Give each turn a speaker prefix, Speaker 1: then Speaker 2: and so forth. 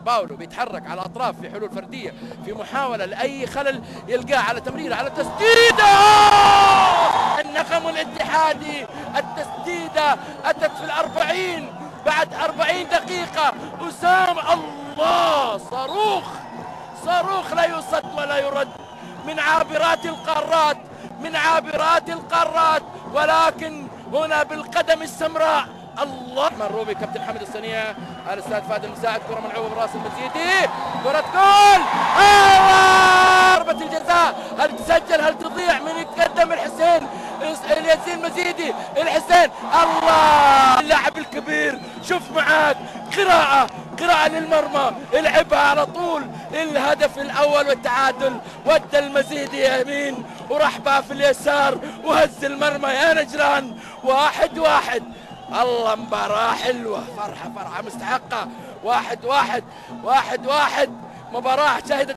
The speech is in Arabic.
Speaker 1: باولو بيتحرك على الاطراف في حلول فرديه، في محاوله لاي خلل يلقاه على تمريره، على تسديده. النغم الاتحادي، التسديده اتت في ال40 بعد 40 دقيقه. اسام، الله، صاروخ لا يصد ولا يرد من عابرات القارات، من عابرات القارات، ولكن هنا بالقدم السمراء. الله، روبي كابتن حمد الصنيع، الاستاذ فهد المساعد، كره ملعوبه براس المزيدي، كره جول، ضربه الجزاء، هل تسجل هل تضيع؟ من يتقدم؟ الحسين، الياسين المزيدي، الحسين، الله، اللاعب الكبير، شوف معاك قراءة للمرمى، العبها على طول، الهدف الأول والتعادل، ودى المزيدي يمين وراح بها في اليسار وهز المرمى يا نجران. 1-1. الله، مباراة حلوة، فرحة مستحقة. 1-1 مباراة شهدت